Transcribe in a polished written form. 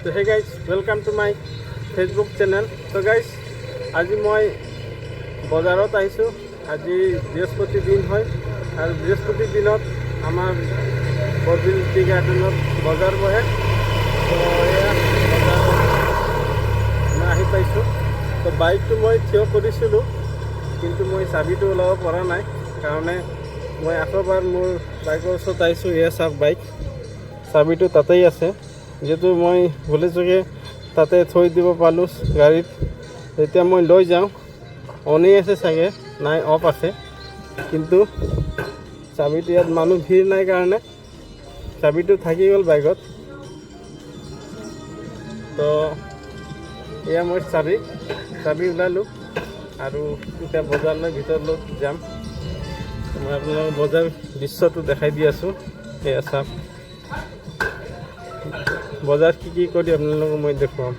So hey guys, welcome to my Facebook channel. So guys, আজি মই বজাৰত আহিছো। আজি বৃহস্পতি দিন হয় আৰু বৃহস্পতি দিনত আমাৰ বৰবিল টি গাৰ্ডেনত বজাৰ বহে। তো এয়া বজাৰ মই আহি পাইছোঁ। তো বাইকটো মই থিয় কৰিছিলোঁ, কিন্তু মই চাবিটো ওলাব পৰা নাই কাৰণে মই আকৌবাৰ মোৰ বাইকৰ ওচৰত আহিছোঁ। এয়া চাওক বাইক, চাবিটো তাতেই আছে। যেহেতু মই ভুলে চুকে তাতে থৈ দিব পালোঁ গাড়ীত, এতিয়া মই লৈ যাওঁ। অনেই আছে চাগে, নাই অফ আছে, কিন্তু চাবিটো ইয়াত মানুহ ভিৰ নাই কাৰণে চাবিটো থাকি গ'ল বাইকত। তো এয়া মই চাবি ওলালোঁ আৰু এতিয়া বজাৰলৈ ভিতৰলৈ যাম। মই আপোনালোকক বজাৰ দৃশ্যটো দেখাই দি আছোঁ। এয়া চাওক, বজাৰ কি কৰি আপোনালোকক মই দেখুৱাম।